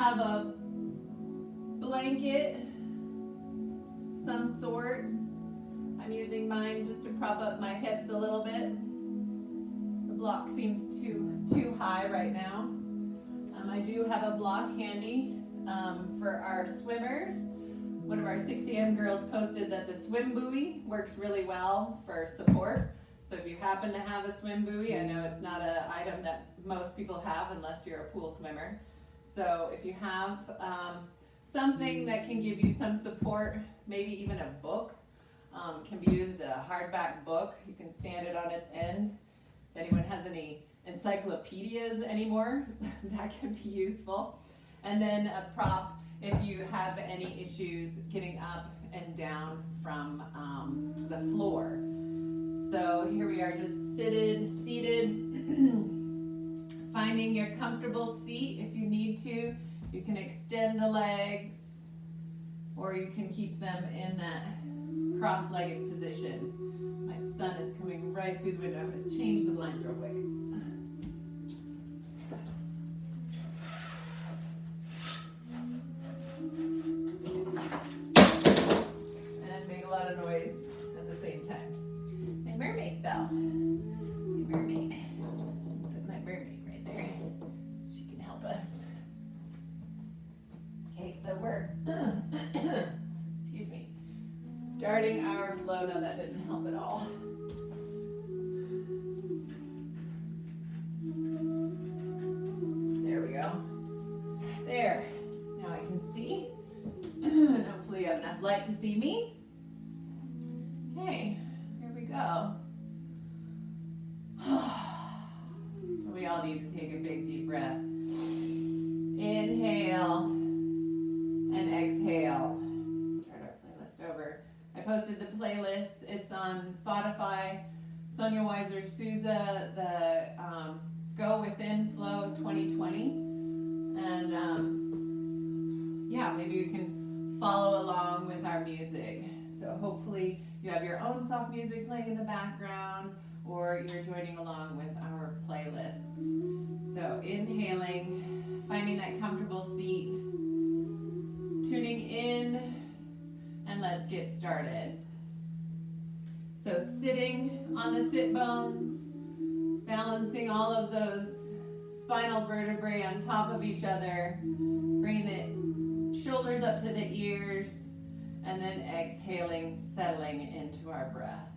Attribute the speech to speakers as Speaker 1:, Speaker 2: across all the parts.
Speaker 1: have a blanket, some sort. I'm using mine just to prop up my hips a little bit. The block seems too high right now. I do have a block handy for our swimmers. One of our 6 a.m. girls posted that the swim buoy works really well for support. So if you happen to have a swim buoy, I know it's not an item that most people have unless you're a pool swimmer. So if you have something that can give you some support, maybe even a book, can be used, a hardback book. You can stand it on its end. If anyone has any encyclopedias anymore, that can be useful. And then a prop if you have any issues getting up and down from the floor. So here we are, just seated, finding your comfortable seat. If you need to, you can extend the legs, or you can keep them in that cross-legged position. My son is coming right through the window. I'm going to change the blinds real quick. And make a lot of noise at the same time. My mermaid fell. My mermaid. Put my mermaid right there. She can help us. Okay, so we're excuse me, starting our flow. No, that didn't help at all. There we go. There. Now I can see. And hopefully you have enough light to see me. Okay, here we go. So we all need to take a big deep breath. Inhale and exhale. Start our playlist over. I posted the playlist. It's on Spotify. Sonia Weiser Souza, the Go Within Flow 2020. And yeah, maybe you can follow along with our music. So hopefully you have your own soft music playing in the background, or you're joining along with our playlists. So inhaling, finding that comfortable seat, tuning in, and let's get started. So sitting on the sit bones, balancing all of those spinal vertebrae on top of each other, bringing the shoulders up to the ears, and then exhaling, settling into our breath.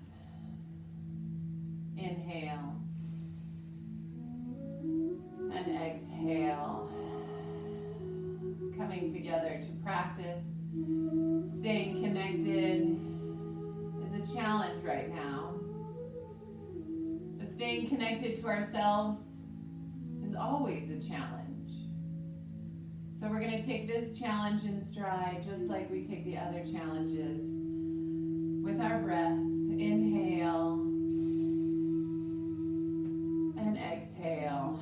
Speaker 1: Inhale and exhale. Coming together to practice. Staying connected is a challenge right now. But staying connected to ourselves is always a challenge. So we're going to take this challenge in stride, just like we take the other challenges, with our breath. Inhale and exhale.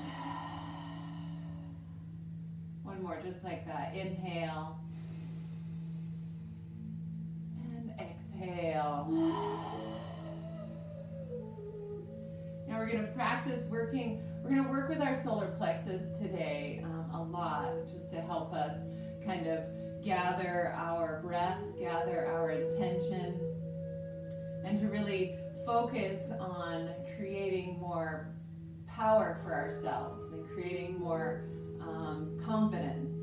Speaker 1: One more, just like that. Inhale and exhale. Now we're going to practice working. We're going to work with our solar plexus today a lot, just to help us kind of gather our breath, gather our intention, and to really focus on creating more power for ourselves and creating more confidence.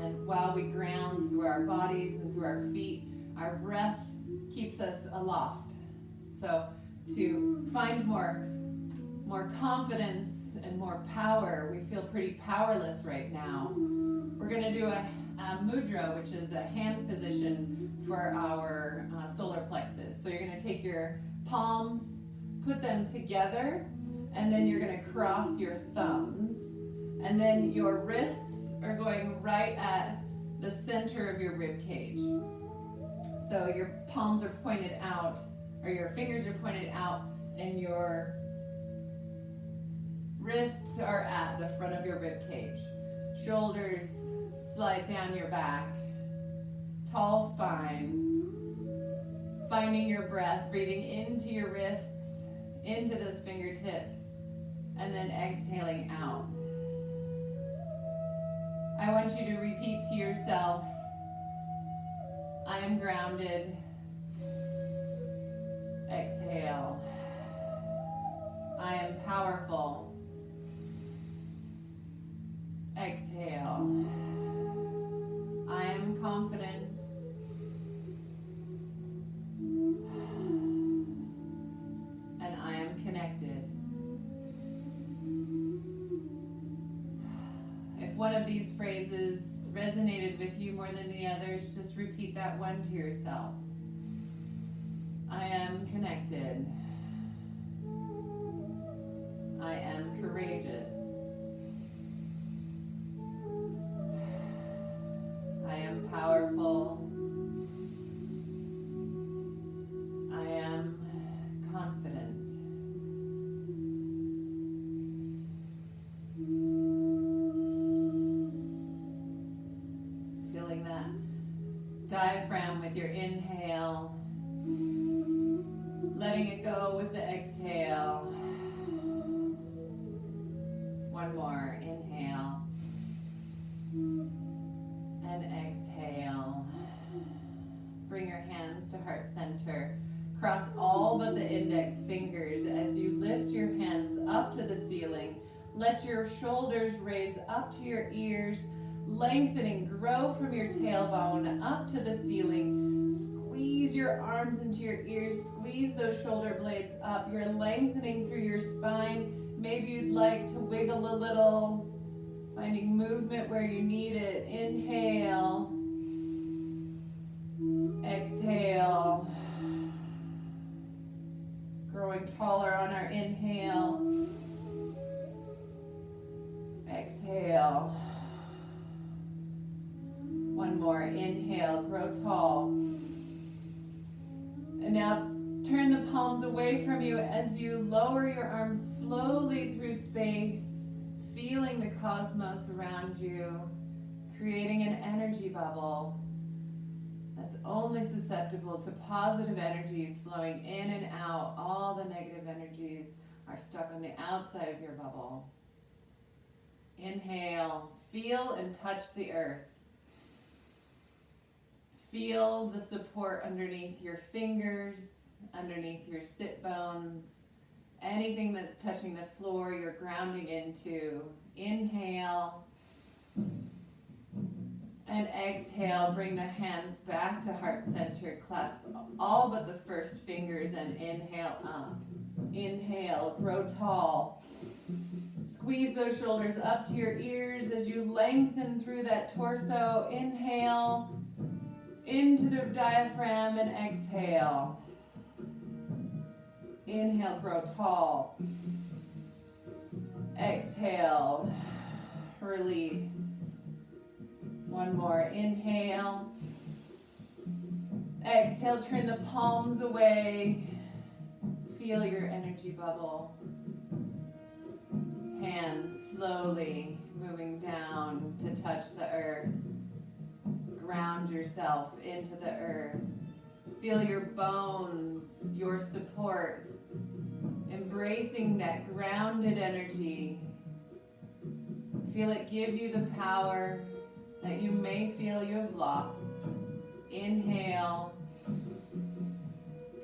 Speaker 1: And while we ground through our bodies and through our feet, our breath keeps us aloft. So to find more confidence and more power, we feel pretty powerless right now. We're going to do a mudra, which is a hand position for our solar plexus. So you're going to take your palms, put them together, and then you're going to cross your thumbs, and then your wrists are going right at the center of your rib cage. So your palms are pointed out, or your fingers are pointed out, and your wrists are at the front of your rib cage. Shoulders slide down your back. Tall spine. Finding your breath, breathing into your wrists, into those fingertips, and then exhaling out. I want you to repeat to yourself, I am grounded. Exhale. I am powerful. Exhale. I am confident. And I am connected. If one of these phrases resonated with you more than the others, just repeat that one to yourself. I am connected. I am courageous. I am powerful. I am confident. Feeling that diaphragm with your inhale. Letting it go with the exhale. One more. Inhale. And exhale. Bring your hands to heart center. Cross all but the index fingers as you lift your hands up to the ceiling. Let your shoulders raise up to your ears, lengthening, grow from your tailbone up to the ceiling. Squeeze your arms into your ears, squeeze those shoulder blades up. You're lengthening through your spine. Maybe you'd like to wiggle a little, finding movement where you need it. Inhale. Exhale. Growing taller on our inhale. Exhale. One more. Inhale. Grow tall. And now turn the palms away from you as you lower your arms slowly through space, feeling the cosmos around you, creating an energy bubble that's only susceptible to positive energies flowing in and out. All the negative energies are stuck on the outside of your bubble. Inhale, feel and touch the earth. Feel the support underneath your fingers, underneath your sit bones. Anything that's touching the floor, you're grounding into. Inhale. And exhale, bring the hands back to heart center. Clasp all but the first fingers and inhale up. Inhale, grow tall. Squeeze those shoulders up to your ears as you lengthen through that torso. Inhale into the diaphragm and exhale. Inhale, grow tall. Exhale, release. One more. Inhale. Exhale, turn the palms away. Feel your energy bubble. Hands slowly moving down to touch the earth. Ground yourself into the earth. Feel your bones, your support. Embracing that grounded energy. Feel it give you the power that you may feel you have lost. Inhale.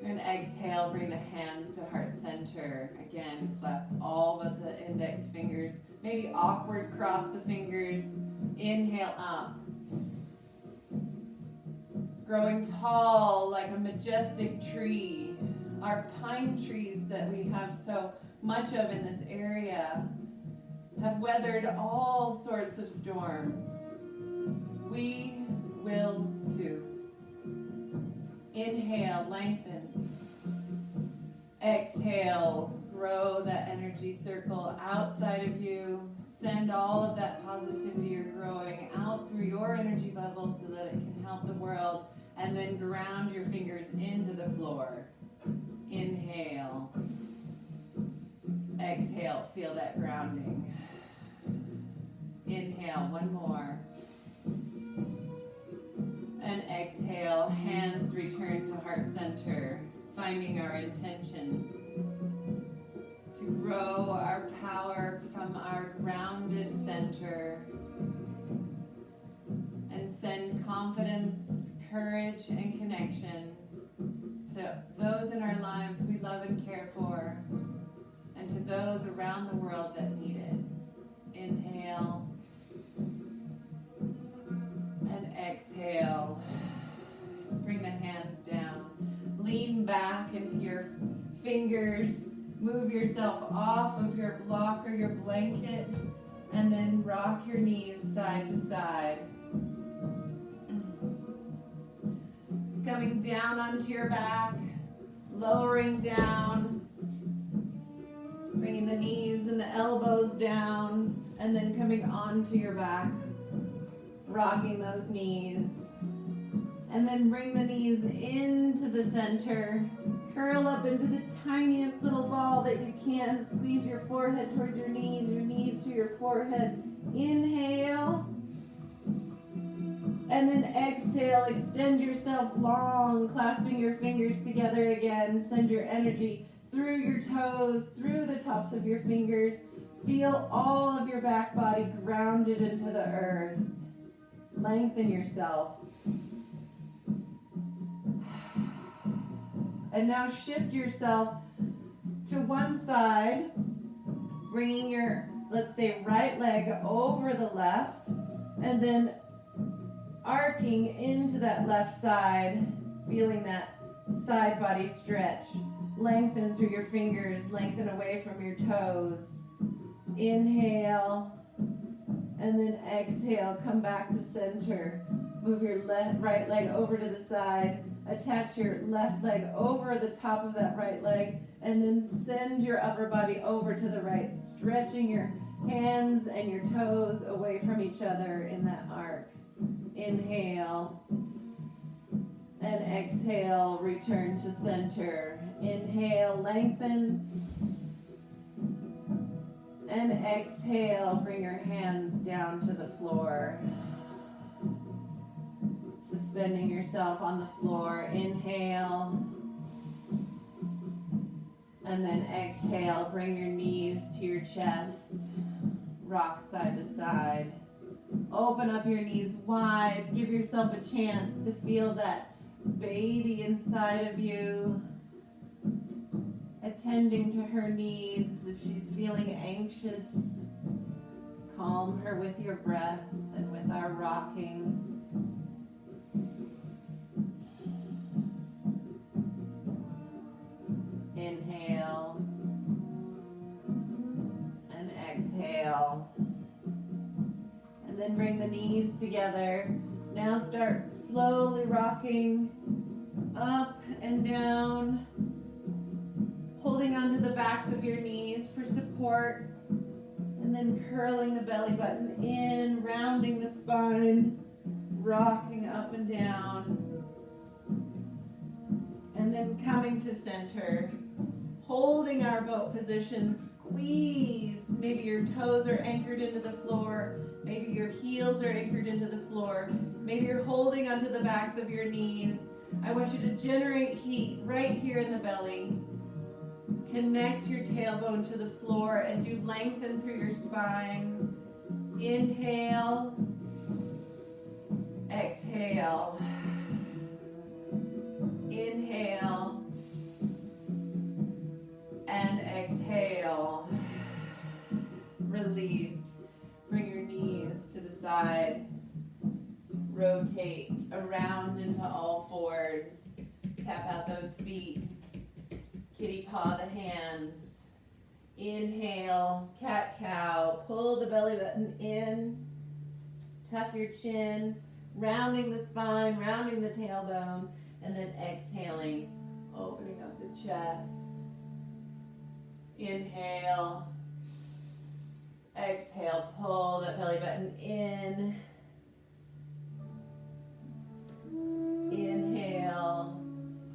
Speaker 1: And exhale, bring the hands to heart center. Again, clasp all but the index fingers. Maybe awkward, cross the fingers. Inhale up. Growing tall like a majestic tree. Our pine trees that we have so much of in this area have weathered all sorts of storms. We will too. Inhale, lengthen. Exhale, grow that energy circle outside of you. Send all of that positivity you're growing out through your energy bubble so that it can help the world. And then ground your fingers into the floor. Inhale. Exhale, feel that grounding. Inhale, one more. And exhale, hands return to heart center, finding our intention to grow our power from our grounded center confidence, courage, and connection to those in our lives we love and care for, and to those around the world that need it. Inhale and exhale. Bring the hands down. Lean back into your fingers. Move yourself off of your block or your blanket, and then rock your knees side to side. Coming down onto your back, lowering down, bringing the knees and the elbows down, and then coming onto your back, rocking those knees. And then bring the knees into the center. Curl up into the tiniest little ball that you can. Squeeze your forehead towards your knees to your forehead. Inhale. And then exhale. Extend yourself long, clasping your fingers together again. Send your energy through your toes, through the tops of your fingers. Feel all of your back body grounded into the earth. Lengthen yourself. And now shift yourself to one side, bringing your, let's say, right leg over the left, and then arcing into that left side, feeling that side body stretch. Lengthen through your fingers, lengthen away from your toes. Inhale, and then exhale, come back to center. Move your right leg over to the side. Attach your left leg over the top of that right leg, and then send your upper body over to the right, stretching your hands and your toes away from each other in that arc. Inhale, and exhale, return to center. Inhale, lengthen, and exhale, bring your hands down to the floor. Suspending yourself on the floor. Inhale. And then exhale. Bring your knees to your chest. Rock side to side. Open up your knees wide. Give yourself a chance to feel that baby inside of you. Attending to her needs. If she's feeling anxious, calm her with your breath and with our rocking. Inhale and exhale. And then bring the knees together. Now start slowly rocking up and down, holding onto the backs of your knees for support, and then curling the belly button in, rounding the spine, rocking up and down, and then coming to center. Holding our boat position, squeeze. Maybe your toes are anchored into the floor. Maybe your heels are anchored into the floor. Maybe you're holding onto the backs of your knees. I want you to generate heat right here in the belly. Connect your tailbone to the floor as you lengthen through your spine. Inhale. Exhale. Inhale. And exhale. Release. Bring your knees to the side. Rotate around into all fours. Tap out those feet. Kitty paw the hands. Inhale, cat-cow. Pull the belly button in. Tuck your chin. Rounding the spine, rounding the tailbone. And then exhaling, opening up the chest. Inhale. Exhale, pull that belly button in. Inhale,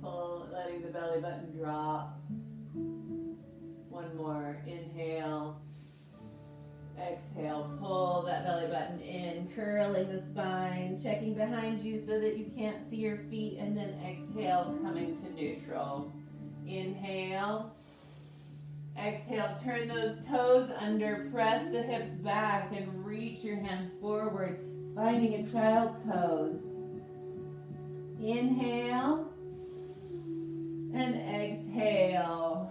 Speaker 1: pull, letting the belly button drop. One more, inhale. Exhale, pull that belly button in, curling the spine, checking behind you so that you can't see your feet, and then exhale, coming to neutral. Inhale. Exhale, turn those toes under, press the hips back, and reach your hands forward, finding a child's pose. Inhale and exhale.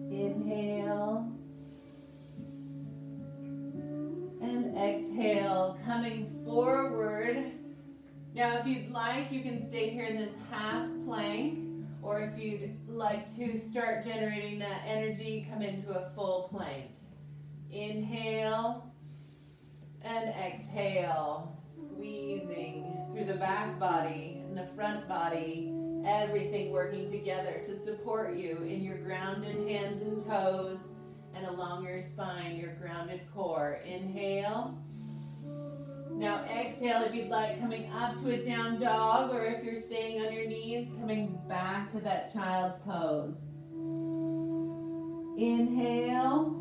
Speaker 1: Inhale and exhale, coming forward. Now, if you'd like, you can stay here in this half plank, or if you'd like to start generating that energy, come into a full plank. Inhale and exhale, squeezing through the back body and the front body, everything working together to support you in your grounded hands and toes and along your spine, your grounded core. Inhale. Now exhale if you'd like, coming up to a down dog, or if you're staying on your knees, coming back to that child's pose. Inhale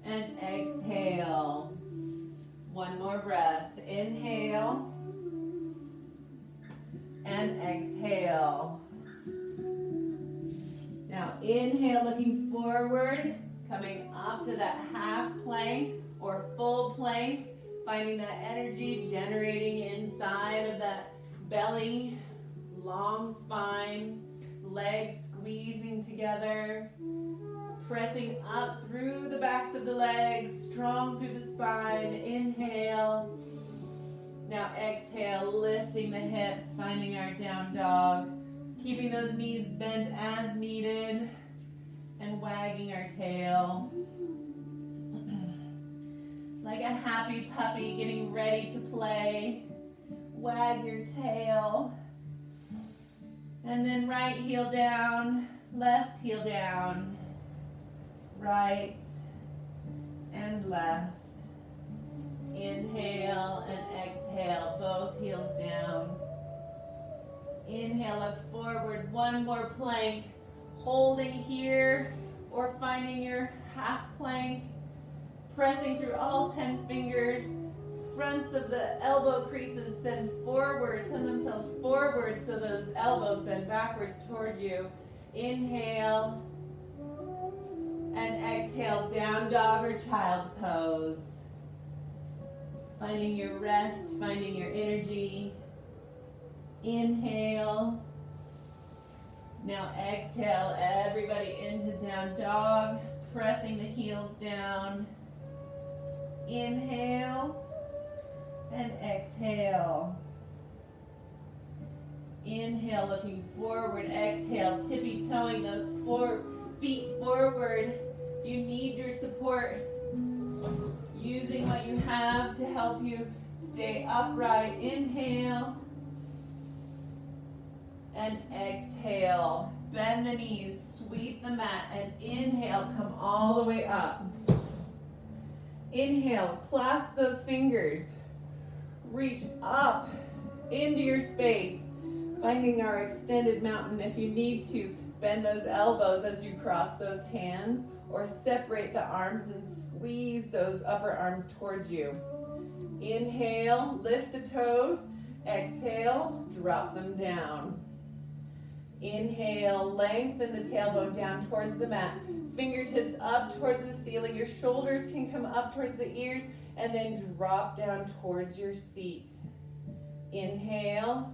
Speaker 1: and exhale. One more breath. Inhale and exhale. Now inhale, looking forward, coming up to that half plank or full plank, finding that energy generating inside of that belly, long spine, legs squeezing together, pressing up through the backs of the legs, strong through the spine. Inhale. Now exhale, lifting the hips, finding our down dog, keeping those knees bent as needed, and wagging our tail. Like a happy puppy getting ready to play. Wag your tail. And then right heel down, left heel down. Right and left. Inhale and exhale, both heels down. Inhale, look forward, one more plank. Holding here or finding your half plank. Pressing through all 10 fingers. Fronts of the elbow creases send forward, send themselves forward so those elbows bend backwards towards you. Inhale and exhale, down dog or child's pose. Finding your rest, finding your energy. Inhale. Now exhale, everybody into down dog, pressing the heels down. Inhale and exhale. Inhale, looking forward. Exhale, tippy-toeing those feet forward. If you need your support, using what you have to help you stay upright. Inhale and exhale. Bend the knees, sweep the mat, and inhale, come all the way up. Inhale, clasp those fingers. Reach up into your space, finding our extended mountain. If you need to, bend those elbows as you cross those hands, or separate the arms and squeeze those upper arms towards you. Inhale, lift the toes. Exhale, drop them down. Inhale, lengthen the tailbone down towards the mat. Fingertips up towards the ceiling. Your shoulders can come up towards the ears, and then drop down towards your seat. Inhale.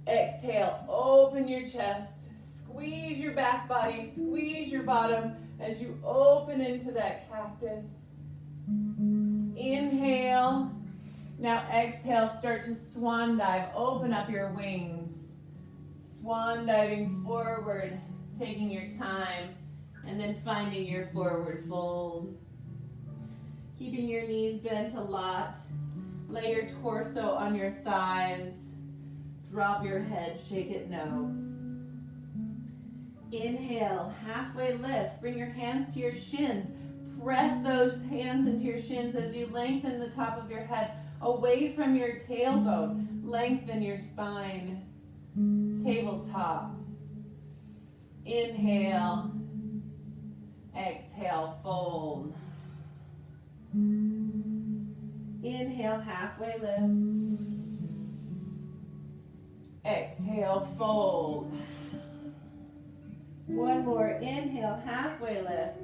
Speaker 1: Exhale, open your chest. Squeeze your back body, squeeze your bottom as you open into that cactus. Inhale. Now exhale, start to swan dive. Open up your wings. Swan diving forward, taking your time, and then finding your forward fold. Keeping your knees bent a lot. Lay your torso on your thighs. Drop your head, shake it no. Inhale, halfway lift. Bring your hands to your shins. Press those hands into your shins as you lengthen the top of your head away from your tailbone. Lengthen your spine. Tabletop. Inhale. Exhale, fold. Inhale, halfway lift. Exhale, fold. One more. Inhale, halfway lift.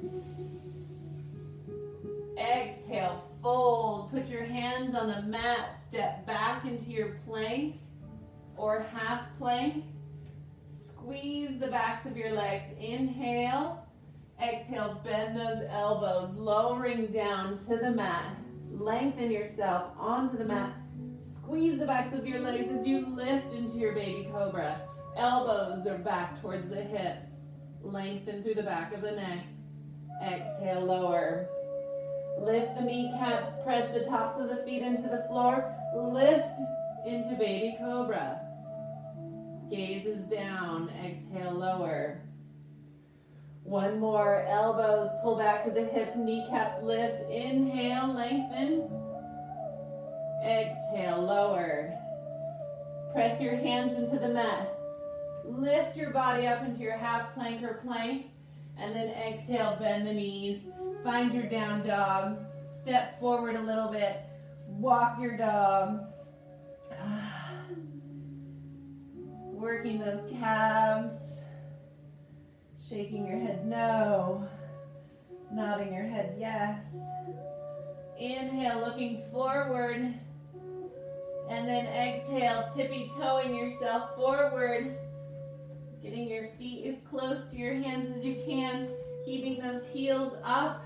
Speaker 1: Exhale, fold. Put your hands on the mat. Step back into your plank or half plank. Squeeze the backs of your legs. Inhale. Exhale, bend those elbows, lowering down to the mat. Lengthen yourself onto the mat. Squeeze the backs of your legs as you lift into your baby cobra. Elbows are back towards the hips. Lengthen through the back of the neck. Exhale, lower. Lift the kneecaps, press the tops of the feet into the floor. Lift into baby cobra. Gaze is down. Exhale, lower. One more. Elbows pull back to the hips, kneecaps lift. Inhale, lengthen. Exhale, lower. Press your hands into the mat. Lift your body up into your half plank or plank. And then exhale, bend the knees. Find your down dog. Step forward a little bit. Walk your dog. Working those calves. Shaking your head no. Nodding your head yes. Inhale, looking forward. And then exhale, tippy-toeing yourself forward. Getting your feet as close to your hands as you can. Keeping those heels up.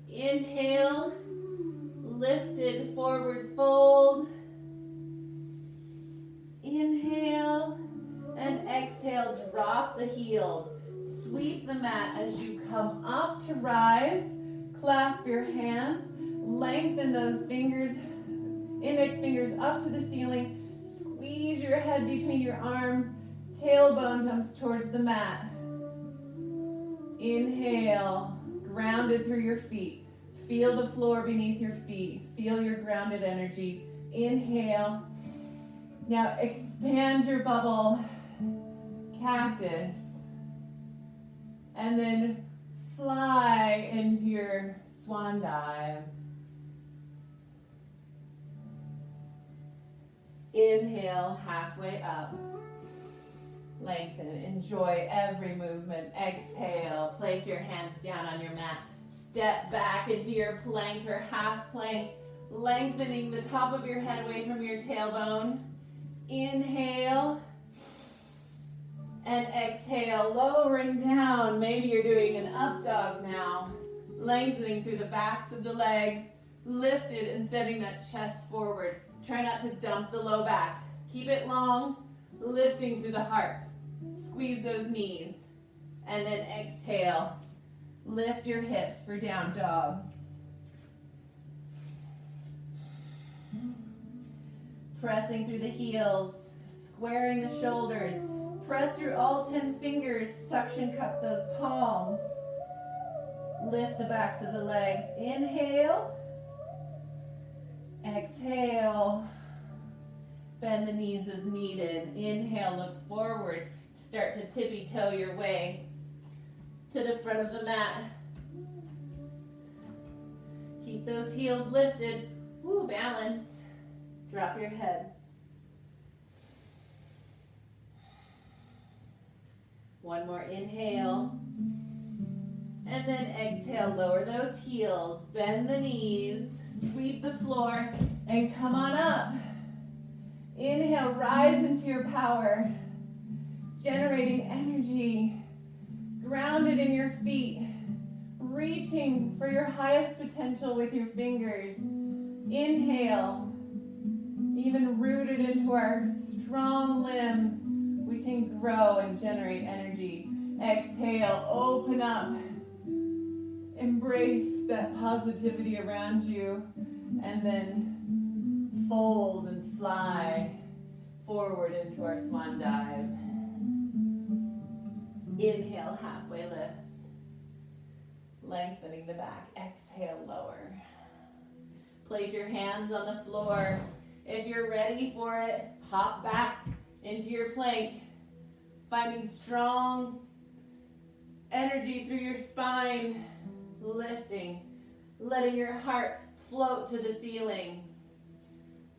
Speaker 1: Inhale, lifted, forward fold. Inhale, and exhale, drop the heels. Sweep the mat as you come up to rise. Clasp your hands. Lengthen those fingers, index fingers up to the ceiling. Squeeze your head between your arms. Tailbone comes towards the mat. Inhale, grounded through your feet. Feel the floor beneath your feet. Feel your grounded energy. Inhale. Now expand your bubble. Cactus. And then fly into your swan dive. Inhale, halfway up. Lengthen. Enjoy every movement. Exhale. Place your hands down on your mat. Step back into your plank or half plank, lengthening the top of your head away from your tailbone. Inhale. And exhale, lowering down. Maybe you're doing an up dog now. Lengthening through the backs of the legs. Lifted and setting that chest forward. Try not to dump the low back. Keep it long. Lifting through the heart. Squeeze those knees. And then exhale. Lift your hips for down dog. Pressing through the heels. Squaring the shoulders. Press through all 10 fingers. Suction cup those palms. Lift the backs of the legs. Inhale. Exhale. Bend the knees as needed. Inhale, look forward. Start to tippy-toe your way to the front of the mat. Keep those heels lifted. Woo, balance. Drop your head. One more inhale. And then exhale, lower those heels. Bend the knees. Sweep the floor and come on up. Inhale, rise into your power. Generating energy. Grounded in your feet, reaching for your highest potential with your fingers. Inhale, even rooted into our strong limbs, we can grow and generate energy. Exhale, open up, embrace that positivity around you, and then fold and fly forward into our swan dive. Inhale, halfway lift. Lengthening the back. Exhale, lower. Place your hands on the floor. If you're ready for it, hop back into your plank. Finding strong energy through your spine. Lifting. Letting your heart float to the ceiling.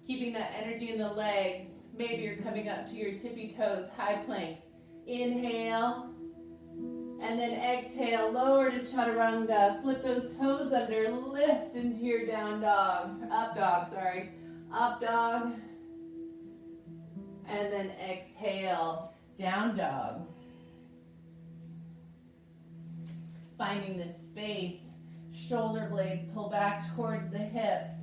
Speaker 1: Keeping that energy in the legs. Maybe you're coming up to your tippy toes, high plank. Inhale. And then exhale, lower to chaturanga. Flip those toes under, lift into your down dog, up dog, sorry. Up dog. And then exhale, down dog. Finding this space, shoulder blades pull back towards the hips.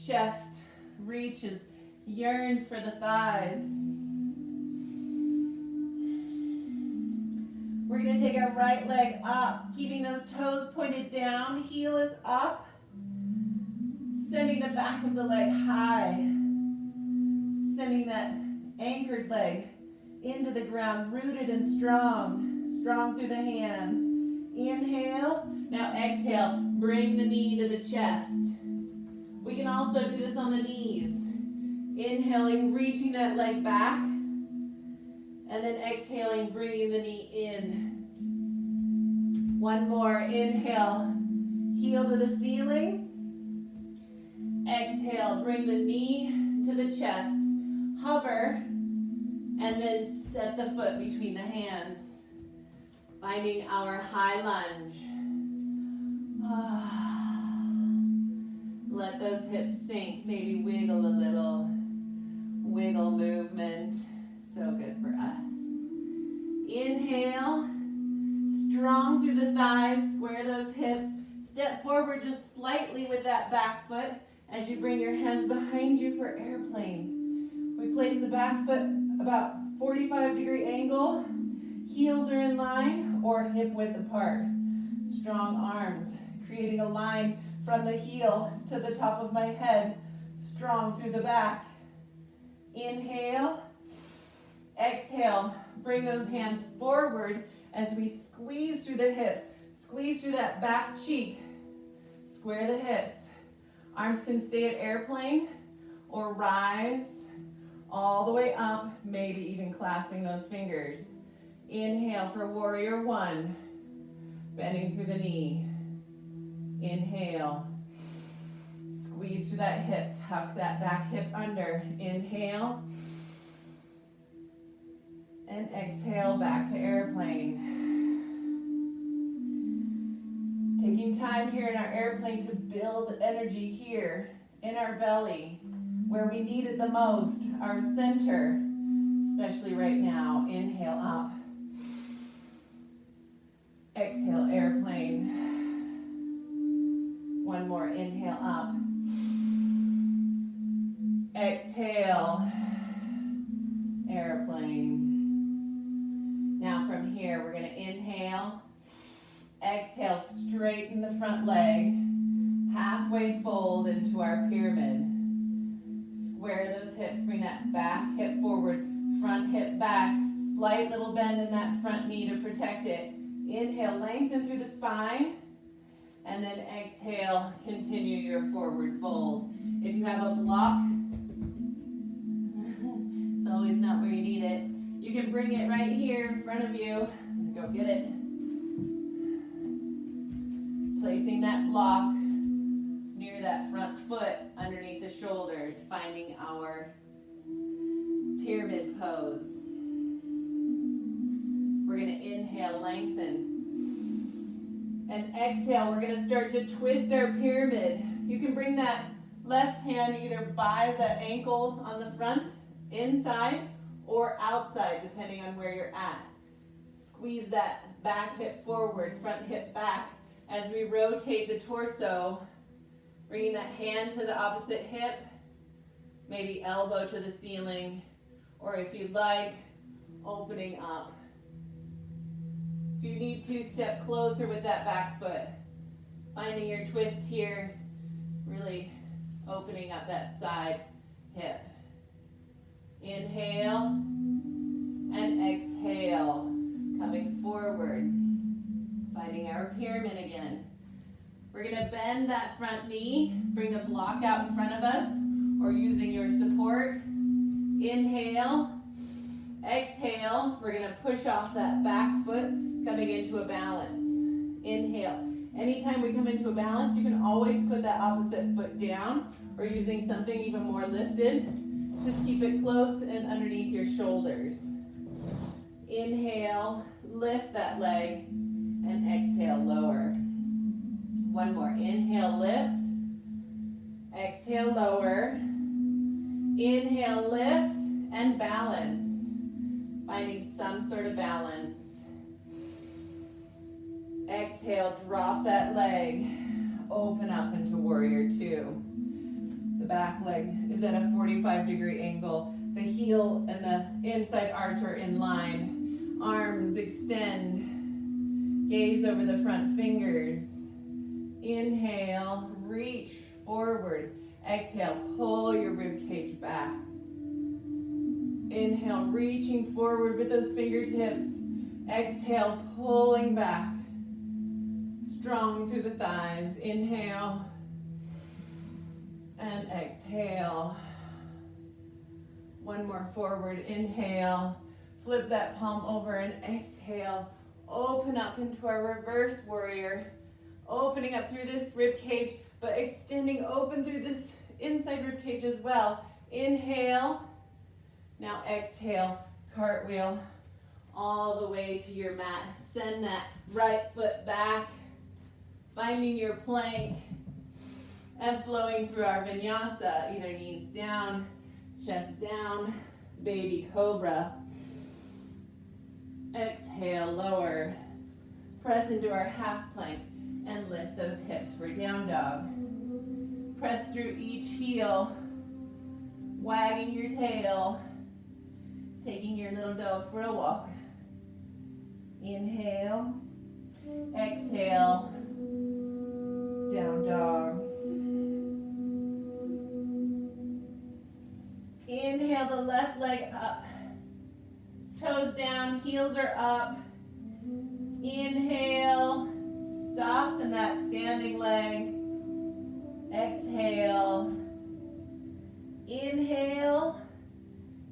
Speaker 1: Chest reaches, yearns for the thighs. We're going to take our right leg up, keeping those toes pointed down, heel is up, sending the back of the leg high, sending that anchored leg into the ground, rooted and strong, strong through the hands. Inhale, now exhale, bring the knee to the chest. We can also do this on the knees. Inhaling, reaching that leg back, and then exhaling, bringing the knee in. One more, inhale, heel to the ceiling. Exhale, bring the knee to the chest, hover, and then set the foot between the hands. Finding our high lunge. Let those hips sink, maybe wiggle a little. Wiggle movement, so good for us. Inhale, strong through the thighs, square those hips. Step forward just slightly with that back foot as you bring your hands behind you for airplane. We place the back foot about 45-degree angle. Heels are in line or hip width apart. Strong arms, creating a line from the heel to the top of my head. Strong through the back. Inhale. Exhale. Bring those hands forward as we squeeze through the hips. Squeeze through that back cheek. Square the hips. Arms can stay at airplane or rise all the way up, maybe even clasping those fingers. Inhale for warrior one. Bending through the knee. Inhale. Squeeze through that hip. Tuck that back hip under. Inhale. And exhale back to airplane. Taking time here in our airplane to build energy here in our belly, where we need it the most, our center, especially right now. Inhale up. Exhale, airplane. One more, inhale up. Exhale, airplane. Now from here, we're gonna inhale. Exhale, straighten the front leg. Halfway fold into our pyramid. Square those hips, bring that back hip forward, front hip back. Slight little bend in that front knee to protect it. Inhale, lengthen through the spine. And then exhale, continue your forward fold. If you have a block, it's always not where you need it. You can bring it right here in front of you. Go get it. Placing that block near that front foot underneath the shoulders, finding our pyramid pose. We're going to inhale, lengthen. And exhale, we're going to start to twist our pyramid. You can bring that left hand either by the ankle on the front, inside, or outside, depending on where you're at. Squeeze that back hip forward, front hip back. As we rotate the torso, bringing that hand to the opposite hip, maybe elbow to the ceiling, or if you'd like, opening up. If you need to, step closer with that back foot. Finding your twist here, really opening up that side hip. Inhale and exhale, coming forward, finding our pyramid again. We're going to bend that front knee, bring the block out in front of us, or using your support. Inhale, exhale, we're going to push off that back foot, coming into a balance. Inhale. Anytime we come into a balance, you can always put that opposite foot down, or using something even more lifted. Just keep it close and underneath your shoulders. Inhale, lift that leg, and exhale, lower. One more. Inhale, lift. Exhale, lower. Inhale, lift, and balance. Finding some sort of balance. Exhale, drop that leg. Open up into warrior two. The back leg is at a 45-degree angle. The heel and the inside arch are in line. Arms extend. Gaze over the front fingers. Inhale, reach forward. Exhale, pull your rib cage back. Inhale, reaching forward with those fingertips. Exhale, pulling back. Strong through the thighs. Inhale and exhale. One more forward. Inhale. Flip that palm over and exhale. Open up into our reverse warrior. Opening up through this rib cage, but extending open through this inside rib cage as well. Inhale. Now exhale. Cartwheel all the way to your mat. Send that right foot back. Finding your plank and flowing through our vinyasa. Either knees down, chest down, baby cobra. Exhale, lower. Press into our half plank and lift those hips for down dog. Press through each heel, wagging your tail, taking your little dog for a walk. Inhale, exhale, down dog. Inhale the left leg up, toes down, heels are up. Inhale, soften that standing leg. Exhale, inhale,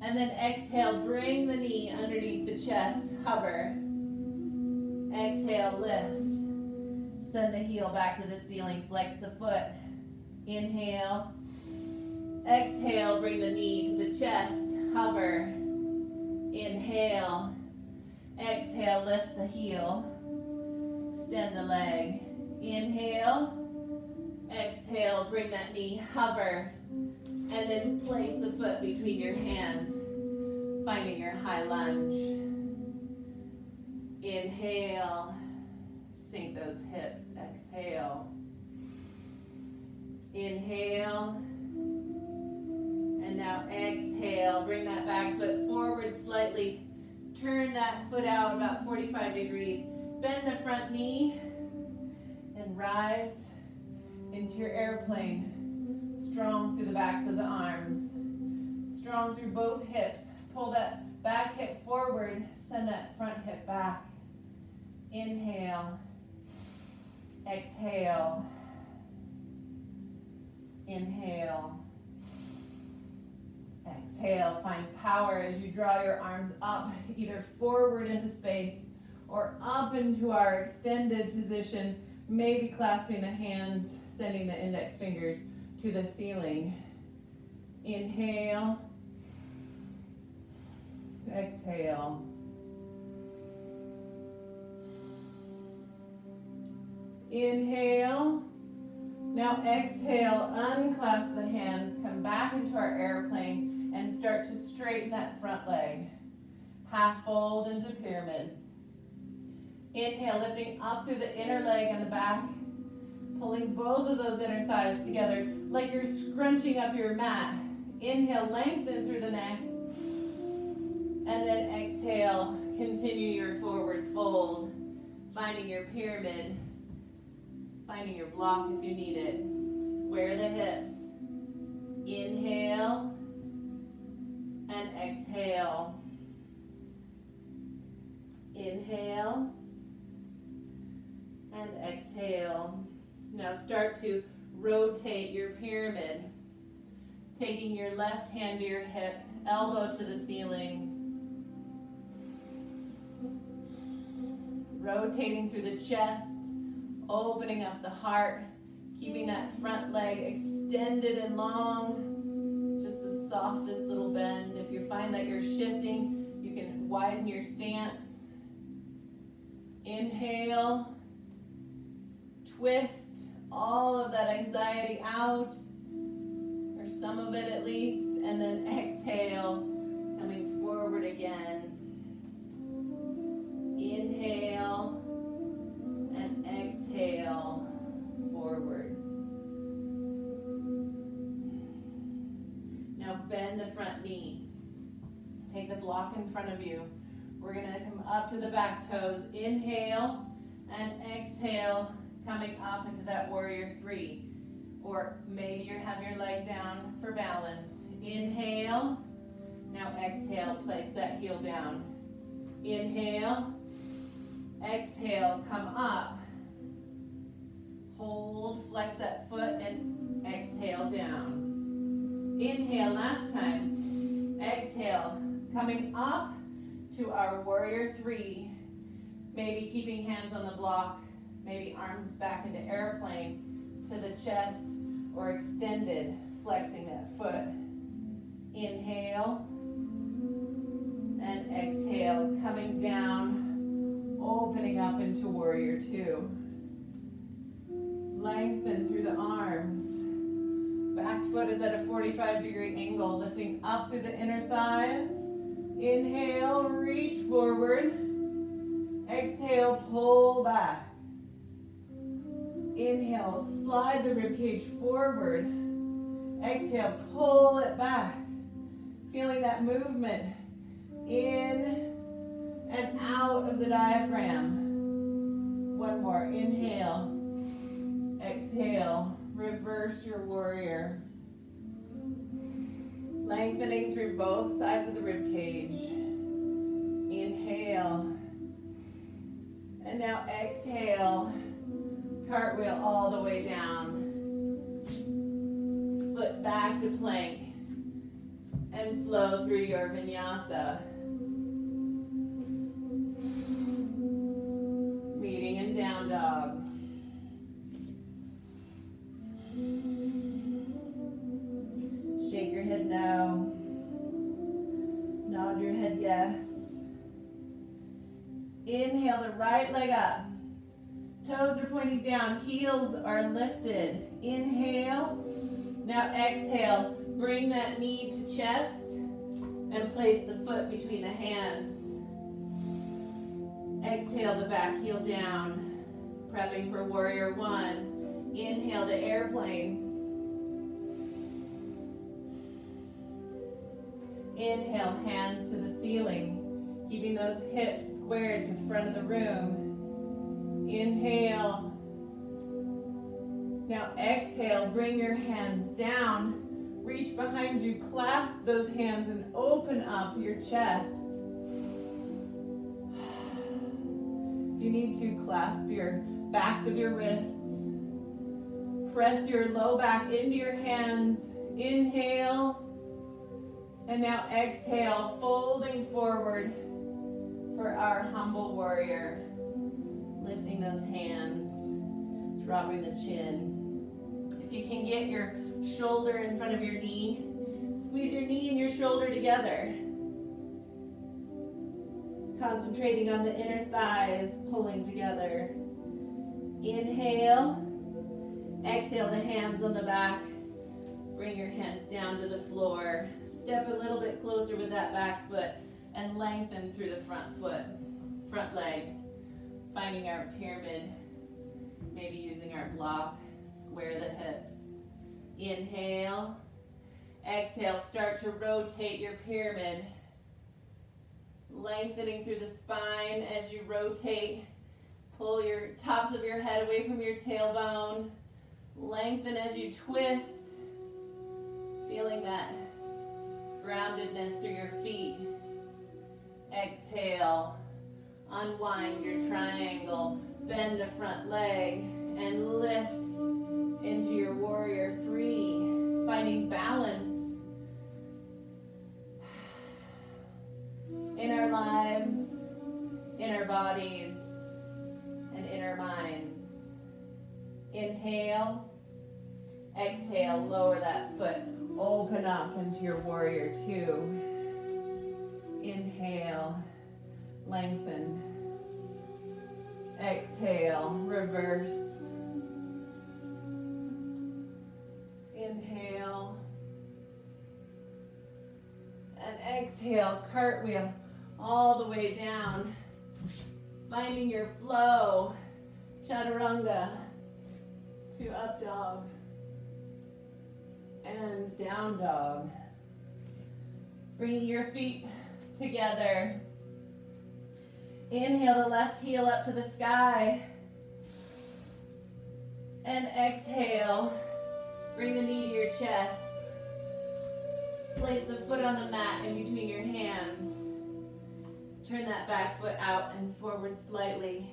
Speaker 1: and then exhale, bring the knee underneath the chest, hover. Exhale, lift. Send the heel back to the ceiling, flex the foot. Inhale. Exhale, bring the knee to the chest, hover. Inhale. Exhale, lift the heel. Extend the leg. Inhale. Exhale, bring that knee, hover. And then place the foot between your hands, finding your high lunge. Inhale. Sink those hips. Exhale. Inhale. And now exhale. Bring that back foot forward slightly. Turn that foot out about 45 degrees. Bend the front knee and rise into your airplane. Strong through the backs of the arms. Strong through both hips. Pull that back hip forward. Send that front hip back. Inhale. Exhale. Inhale. Exhale. Find power as you draw your arms up, either forward into space or up into our extended position, maybe clasping the hands, sending the index fingers to the ceiling. Inhale. Exhale. Inhale. Now exhale, unclasp the hands, come back into our airplane and start to straighten that front leg. Half fold into pyramid. Inhale, lifting up through the inner leg and the back, pulling both of those inner thighs together like you're scrunching up your mat. Inhale, lengthen through the neck. And then exhale, continue your forward fold, finding your pyramid. Finding your block if you need it. Square the hips. Inhale and exhale. Inhale and exhale. Now start to rotate your pyramid. Taking your left hand to your hip, elbow to the ceiling. Rotating through the chest. Opening up the heart, keeping that front leg extended and long, just the softest little bend. If you find that you're shifting, you can widen your stance. Inhale, twist all of that anxiety out, or some of it at least, and then exhale, coming forward again. Inhale and exhale, forward. Now bend the front knee. Take the block in front of you. We're gonna come up to the back toes. Inhale and exhale, coming up into that warrior three. Or maybe you have your leg down for balance. Inhale, now exhale, place that heel down. Inhale, exhale, come up. Hold, flex that foot, and exhale down. Inhale, last time. Exhale, coming up to our warrior three. Maybe keeping hands on the block, maybe arms back into airplane to the chest or extended, flexing that foot. Inhale and exhale, coming down, opening up into warrior two. Lengthen through the arms. Back foot is at a 45-degree angle, lifting up through the inner thighs. Inhale, reach forward. Exhale, pull back. Inhale, slide the ribcage forward. Exhale, pull it back. Feeling that movement in and out of the diaphragm. One more, inhale. Exhale, reverse your warrior. Lengthening through both sides of the ribcage. Inhale. And now exhale, cartwheel all the way down. Foot back to plank. And flow through your vinyasa. Meeting in down dog. Shake your head no. Nod your head yes. Inhale the right leg up. Toes are pointing down, heels are lifted. Inhale. Now exhale, bring that knee to chest and place the foot between the hands. Exhale the back heel down, prepping for warrior one. Inhale to airplane. Inhale, hands to the ceiling, keeping those hips squared to the front of the room. Inhale. Now exhale, bring your hands down, reach behind you, clasp those hands and open up your chest. If you need to, clasp your backs of your wrists. Press your low back into your hands. Inhale. And now exhale, folding forward for our humble warrior. Lifting those hands, dropping the chin. If you can get your shoulder in front of your knee, squeeze your knee and your shoulder together. Concentrating on the inner thighs, pulling together. Inhale. Exhale the hands on the back. Bring your hands down to the floor. Step a little bit closer with that back foot and lengthen through the front foot, front leg. Finding our pyramid, maybe using our block, square the hips. Inhale. Exhale, start to rotate your pyramid. Lengthening through the spine as you rotate. Pull your tops of your head away from your tailbone. Lengthen as you twist. Feeling that groundedness through your feet. Exhale. Unwind your triangle. Bend the front leg and lift into your warrior three. Finding balance in our lives, in our bodies, and in our minds. Inhale. Exhale, lower that foot. Open up into your warrior two. Inhale. Lengthen. Exhale, reverse. Inhale. And exhale, cartwheel all the way down. Finding your flow. Chaturanga to up dog. And down dog. Bringing your feet together. Inhale the left heel up to the sky. And exhale, bring the knee to your chest. Place the foot on the mat in between your hands. Turn that back foot out and forward slightly.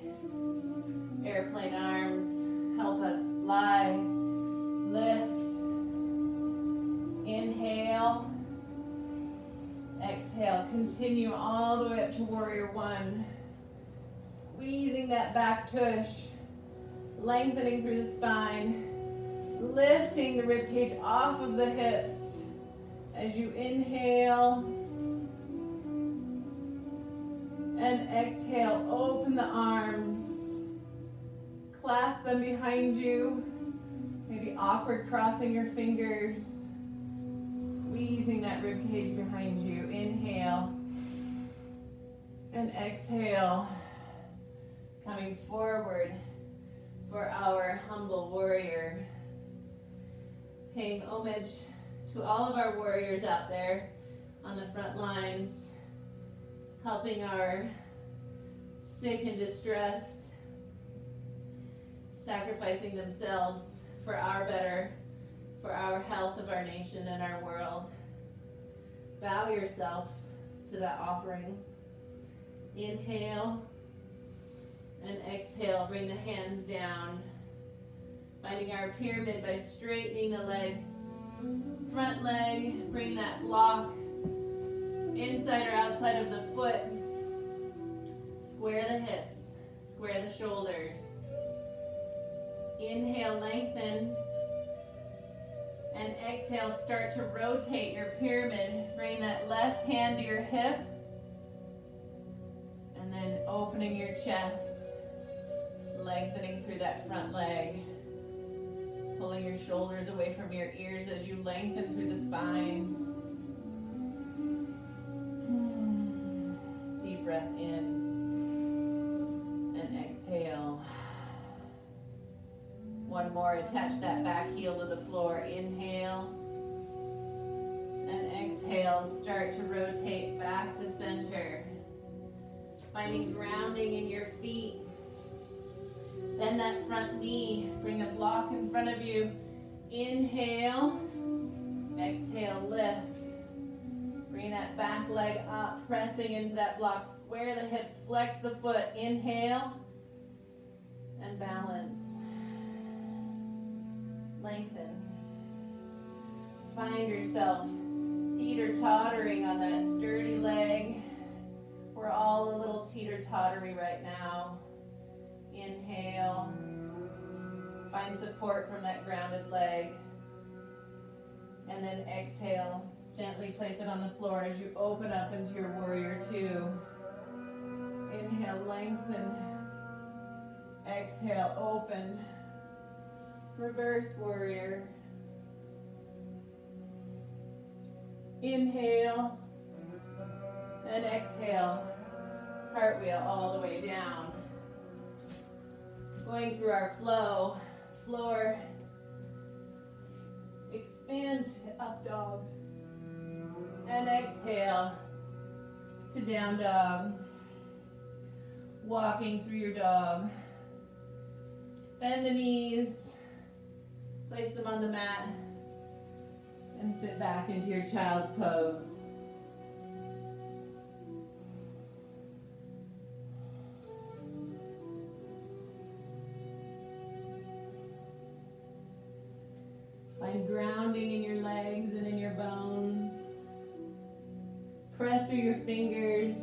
Speaker 1: Airplane arms help us fly. Lift. Inhale. Exhale. Continue all the way up to warrior one. Squeezing that back tush. Lengthening through the spine. Lifting the ribcage off of the hips. As you inhale. And exhale. Open the arms. Clasp them behind you. Maybe awkward crossing your fingers. Squeezing that rib cage behind you. Inhale. And exhale. Coming forward for our humble warrior. Paying homage to all of our warriors out there on the front lines. Helping our sick and distressed. Sacrificing themselves for our better, for our health of our nation and our world. Bow yourself to that offering. Inhale and exhale. Bring the hands down. Finding our pyramid by straightening the legs. Front leg, bring that block inside or outside of the foot. Square the hips, square the shoulders. Inhale, lengthen. And exhale, start to rotate your pyramid. Bring that left hand to your hip. And then opening your chest. Lengthening through that front leg. Pulling your shoulders away from your ears as you lengthen through the spine. Deep breath in. And exhale. One more, attach that back heel to the floor. Inhale. And exhale, start to rotate back to center. Finding grounding in your feet. Bend that front knee. Bring the block in front of you. Inhale. Exhale, lift. Bring that back leg up, pressing into that block. Square the hips, flex the foot. Inhale. And balance. Lengthen. Find yourself teeter-tottering on that sturdy leg. We're all a little teeter-tottery right now. Inhale. Find support from that grounded leg. And then exhale. Gently place it on the floor as you open up into your warrior two. Inhale, lengthen. Exhale, open. Reverse warrior. Inhale and exhale. Cartwheel all the way down. Going through our flow. Floor. Expand to up dog. And exhale to down dog. Walking through your dog. Bend the knees. Place them on the mat and sit back into your child's pose. Find grounding in your legs and in your bones. Press through your fingers.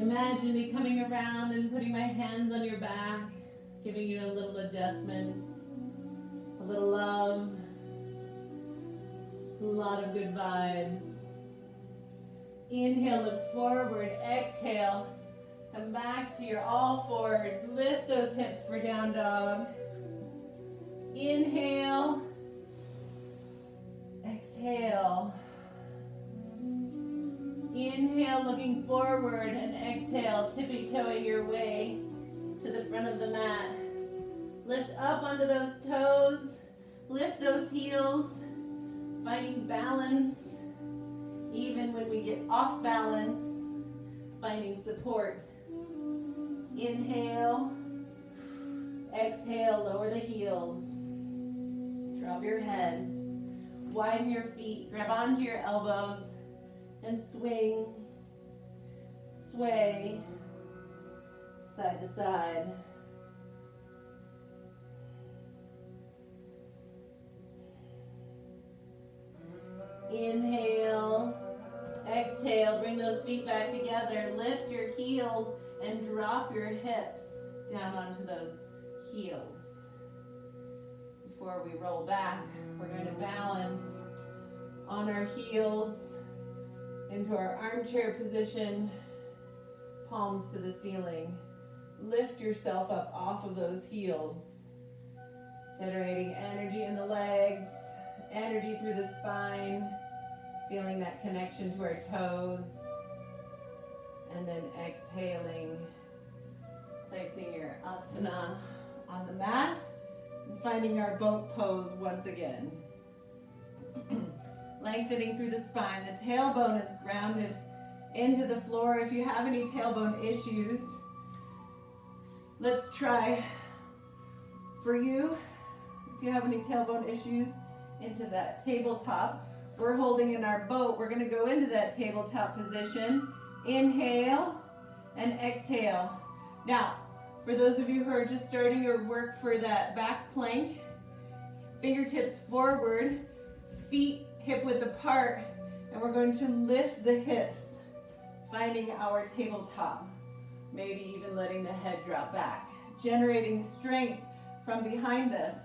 Speaker 1: Imagine me coming around and putting my hands on your back. Giving you a little adjustment, a little love, a lot of good vibes. Inhale, look forward. Exhale, come back to your all fours. Lift those hips for down dog. Inhale. Exhale. Inhale, looking forward, and exhale, tippy-toeing your way to the front of the mat. Lift up onto those toes. Lift those heels, finding balance. Even when we get off balance, finding support. Inhale. Exhale, lower the heels. Drop your head. Widen your feet. Grab onto your elbows and swing. Sway. Side to side. Inhale. Exhale, bring those feet back together. Lift your heels and drop your hips down onto those heels. Before we roll back, we're going to balance on our heels into our armchair position, palms to the ceiling. Lift yourself up off of those heels, generating energy in the legs, energy through the spine, feeling that connection to our toes, and then exhaling, placing your asana on the mat, and finding our boat pose once again. Lengthening through the spine. The tailbone is grounded into the floor. If you have any tailbone issues, let's try for you. If you have any tailbone issues, into that tabletop. We're holding in our boat. We're going to go into that tabletop position. Inhale and exhale. Now, for those of you who are just starting your work for that back plank, fingertips forward, feet hip width apart, and we're going to lift the hips, finding our tabletop. Maybe even letting the head drop back, generating strength from behind us.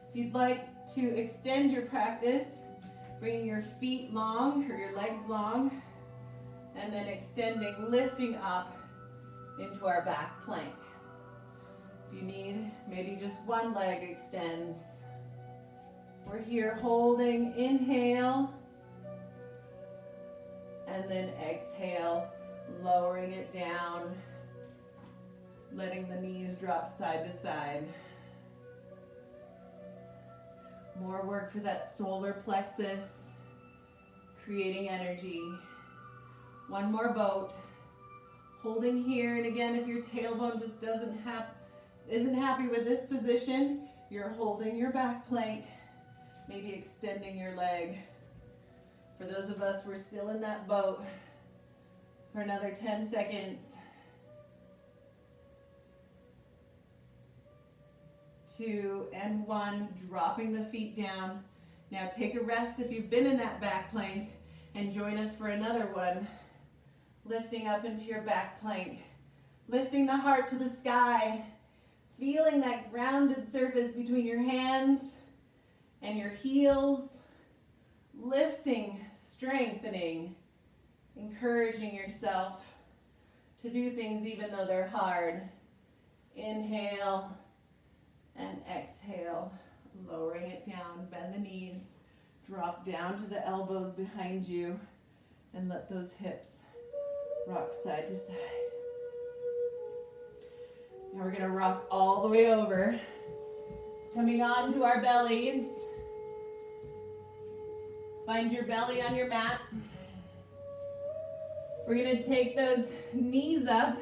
Speaker 1: If you'd like to extend your practice, bringing your feet long or your legs long, and then extending, lifting up into our back plank. If you need, maybe just one leg extends. We're here holding, inhale, and then exhale, lowering it down, letting the knees drop side to side. More work for that solar plexus, creating energy. One more boat, holding here, and again, if your tailbone just isn't happy with this position, you're holding your back plank, maybe extending your leg. For those of us, we're still in that boat for another 10 seconds. 2 and 1, dropping the feet down. Now take a rest if you've been in that back plank and join us for another one. Lifting up into your back plank, lifting the heart to the sky, feeling that grounded surface between your hands and your heels, lifting, strengthening, encouraging yourself to do things even though they're hard. Inhale and exhale, lowering it down, bend the knees, drop down to the elbows behind you, and let those hips rock side to side. Now we're gonna rock all the way over, coming onto our bellies. Find your belly on your mat. We're gonna take those knees up,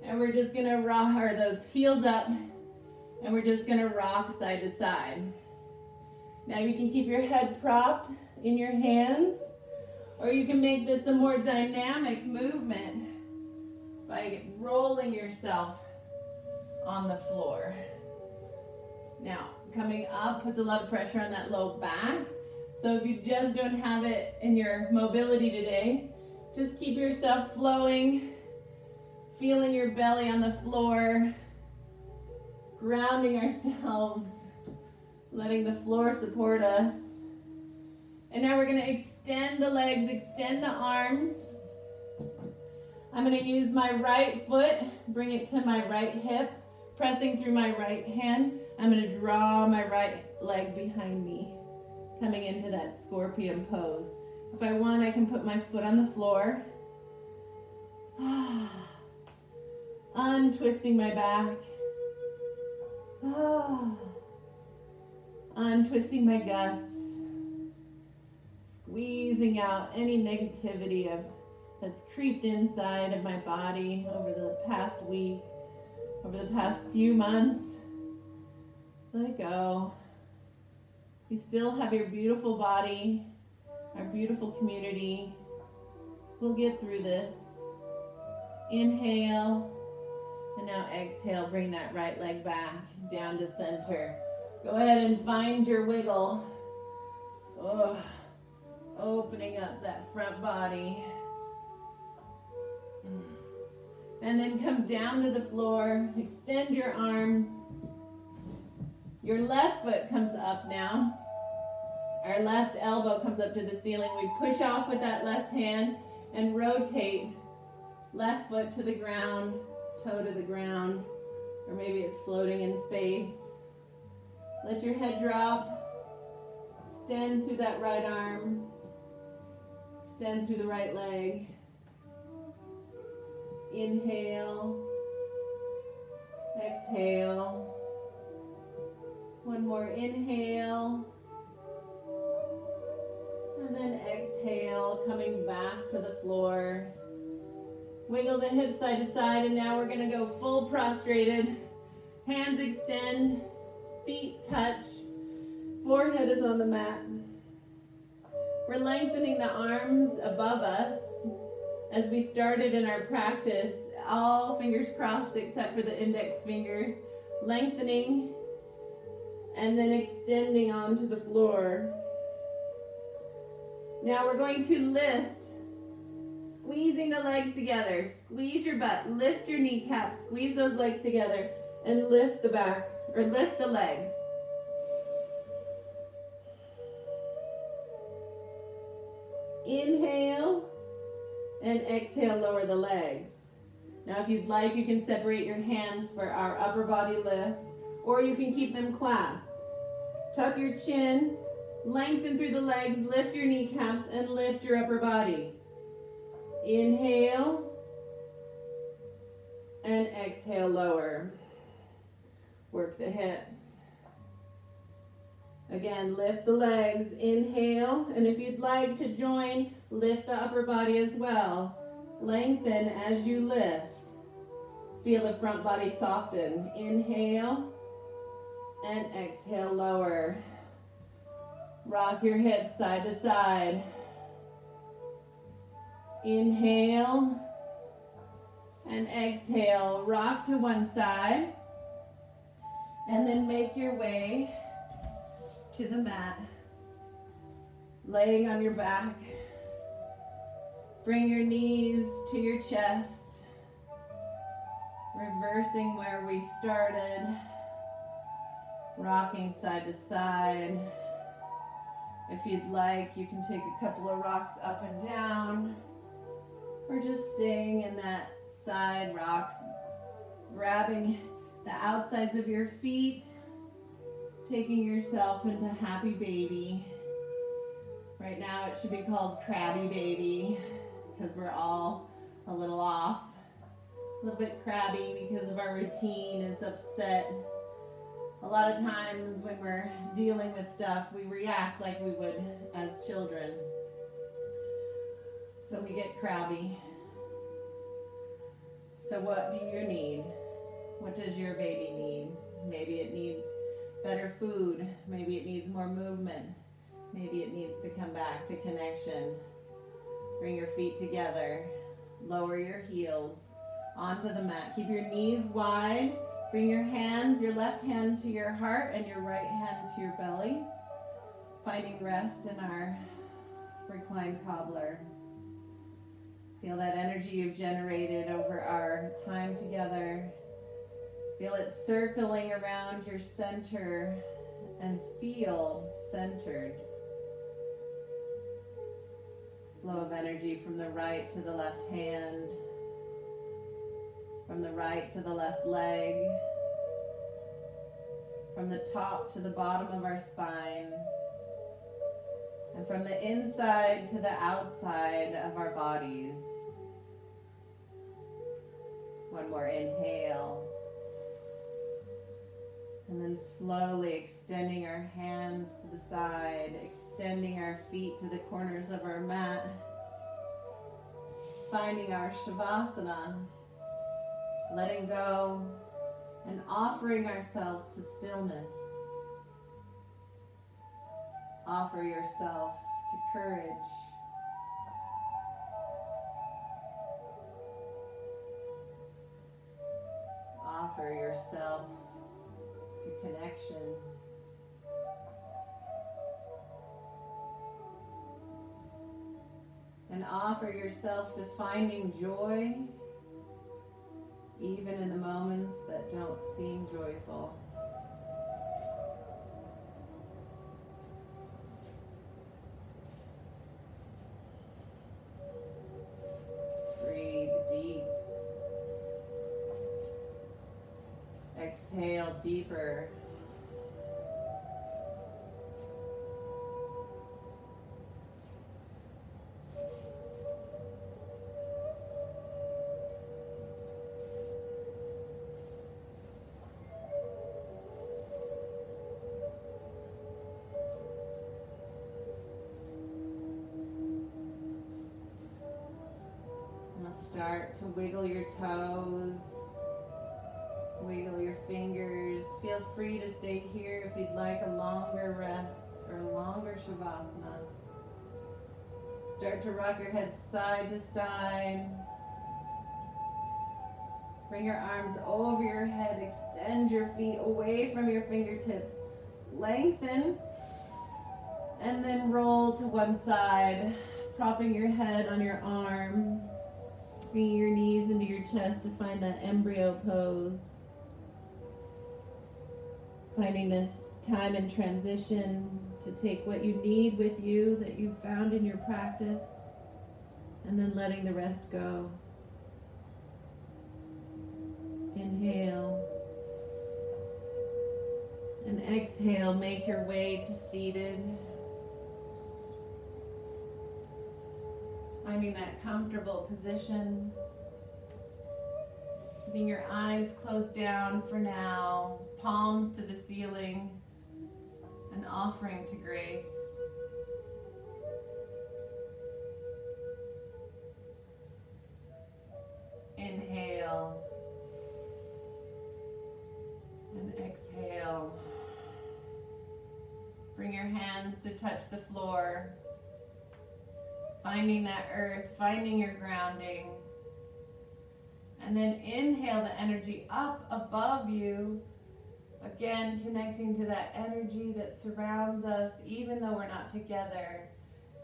Speaker 1: and we're just gonna rock, or those heels up, and we're just gonna rock side to side. Now you can keep your head propped in your hands, or you can make this a more dynamic movement by rolling yourself on the floor. Now, coming up puts a lot of pressure on that low back. So if you just don't have it in your mobility today, just keep yourself flowing, feeling your belly on the floor, grounding ourselves, letting the floor support us. And now we're going to extend the legs, extend the arms. I'm going to use my right foot, bring it to my right hip, pressing through my right hand. I'm going to draw my right leg behind me, coming into that scorpion pose. If I want, I can put my foot on the floor. Untwisting my back. Untwisting my guts. Squeezing out any negativity that's creeped inside of my body over the past week, over the past few months. Let it go. You still have your beautiful body, our beautiful community. We'll get through this. Inhale, and now exhale. Bring that right leg back down to center. Go ahead and find your wiggle. Opening up that front body. And then come down to the floor. Extend your arms. Your left foot comes up now. Our left elbow comes up to the ceiling. We push off with that left hand and rotate. Left foot to the ground, toe to the ground, or maybe it's floating in space. Let your head drop. Extend through that right arm. Extend through the right leg. Inhale. Exhale. One more inhale. And then exhale, coming back to the floor. Wiggle the hips side to side, and now we're going to go full prostrated. Hands extend, feet touch, forehead is on the mat. We're lengthening the arms above us as we started in our practice. All fingers crossed except for the index fingers. Lengthening and then extending onto the floor. Now we're going to lift, squeezing the legs together. Squeeze your butt, lift your kneecaps, squeeze those legs together, and lift the back, or lift the legs. Inhale, and exhale, lower the legs. Now if you'd like, you can separate your hands for our upper body lift, or you can keep them clasped. Tuck your chin, lengthen through the legs, lift your kneecaps, and lift your upper body. Inhale, and exhale, lower. Work the hips. Again, lift the legs, inhale, and if you'd like to join, lift the upper body as well. Lengthen as you lift. Feel the front body soften. Inhale, and exhale, lower. Rock your hips side to side. Inhale, and exhale. Rock to one side, and then make your way to the mat. Laying on your back. Bring your knees to your chest. Reversing where we started. Rocking side to side. If you'd like, you can take a couple of rocks up and down, or just staying in that side rocks, grabbing the outsides of your feet, taking yourself into happy baby. Right now it should be called crabby baby, because we're all a little off, a little bit crabby because of our routine is upset. A lot of times when we're dealing with stuff, we react like we would as children. So we get crabby. So what do you need? What does your baby need? Maybe it needs better food. Maybe it needs more movement. Maybe it needs to come back to connection. Bring your feet together. Lower your heels onto the mat. Keep your knees wide. Bring your hands, your left hand to your heart and your right hand to your belly. Finding rest in our reclined cobbler. Feel that energy you've generated over our time together. Feel it circling around your center and feel centered. Flow of energy from the right to the left hand. right to the left leg, from the top to the bottom of our spine, and from the inside to the outside of our bodies. One more inhale. And then slowly extending our hands to the side, extending our feet to the corners of our mat, finding our Shavasana, letting go and offering ourselves to stillness. Offer yourself to courage. Offer yourself to connection. And offer yourself to finding joy, even in the moments that don't seem joyful. Breathe deep. Exhale deeper. Start to wiggle your toes, wiggle your fingers. Feel free to stay here if you'd like a longer rest or a longer Shavasana. Start to rock your head side to side. Bring your arms over your head, extend your feet away from your fingertips. Lengthen, and then roll to one side, propping your head on your arm. Bringing your knees into your chest to find that embryo pose. Finding this time in transition to take what you need with you that you've found in your practice, and then letting the rest go. Inhale. And exhale, make your way to seated. Finding that comfortable position. Keeping your eyes closed down for now. Palms to the ceiling. An offering to grace. Inhale. And exhale. Bring your hands to touch the floor. Finding that earth, finding your grounding. And then inhale the energy up above you. Again, connecting to that energy that surrounds us, even though we're not together.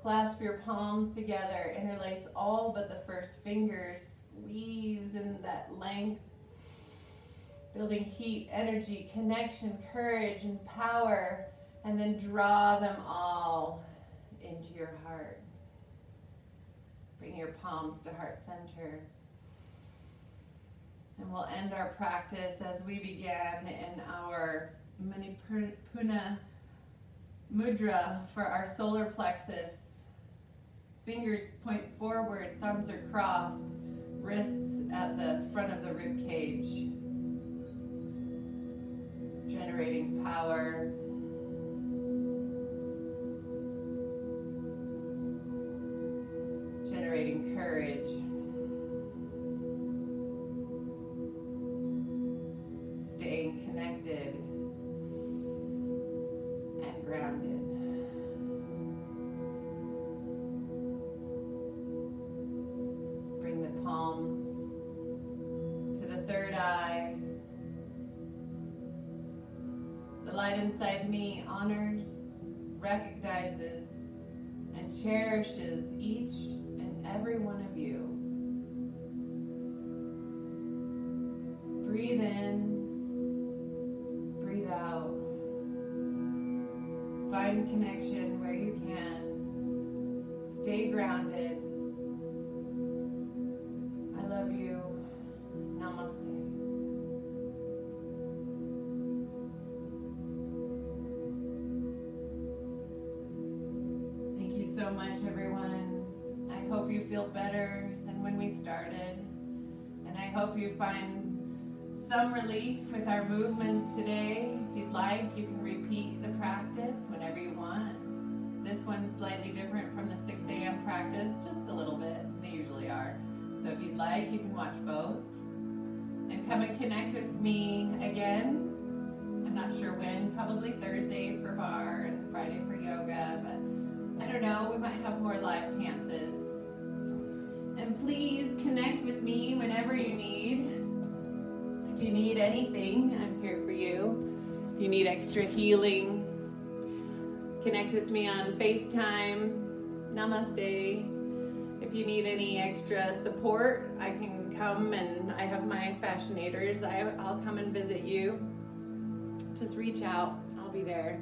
Speaker 1: Clasp your palms together, interlace all but the first fingers. Squeeze in that length. Building heat, energy, connection, courage, and power. And then draw them all into your heart. Bring your palms to heart center. And we'll end our practice as we began in our Manipura Mudra for our solar plexus. Fingers point forward, thumbs are crossed, wrists at the front of the rib cage. Generating power. Generating courage. Staying connected and grounded. Bring the palms to the third eye. The light inside me honors, recognizes, and cherishes each and every one of you. Breathe in, breathe out. Find connection where you can. Stay grounded. I love you. Namaste. much, everyone. I hope you feel better than when we started. And I hope you find some relief with our movements today. If you'd like, you can repeat the practice whenever you want. This one's slightly different from the 6 a.m. practice, just a little bit. They usually are. So if you'd like, you can watch both. And come and connect with me again. I'm not sure when, probably Thursday for bar and Friday for yoga, but I don't know, we might have more live chances. And please connect with me whenever you need. If you need anything, I'm here for you. If you need extra healing, connect with me on FaceTime. Namaste. If you need any extra support, I can come, and I have my fascinators. I'll come and visit you. Just reach out, I'll be there.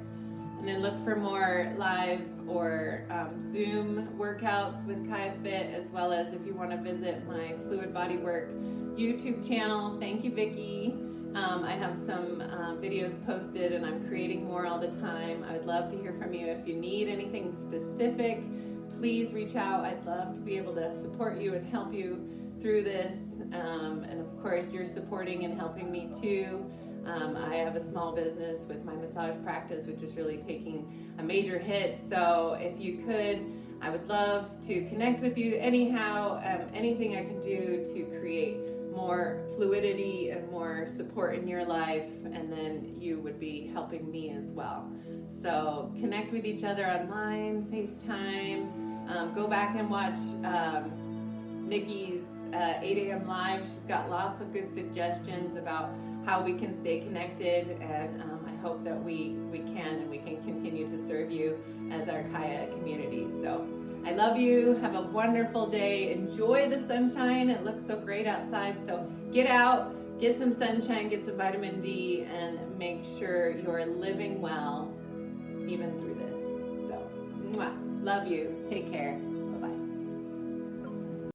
Speaker 1: And then look for more live or Zoom workouts with Kaya Fit, as well as if you want to visit my Fluid Bodywork YouTube channel. Thank you, Vicki. I have some videos posted, and I'm creating more all the time. I'd love to hear from you. If you need anything specific, please reach out. I'd love to be able to support you and help you through this. And of course, you're supporting and helping me too. I have a small business with my massage practice, which is really taking a major hit. So if you could, I would love to connect with you anyhow. Anything I can do to create more fluidity and more support in your life, and then you would be helping me as well. So connect with each other online, FaceTime. Go back and watch Nikki's 8 a.m. live. She's got lots of good suggestions about how we can stay connected, and I hope that we can continue to serve you as our Kaya community. So I love you. Have a wonderful day. Enjoy the sunshine. It looks so great outside. So get out, get some sunshine, get some vitamin D, and make sure you're living well even through this. So, mwah, love you. Take care.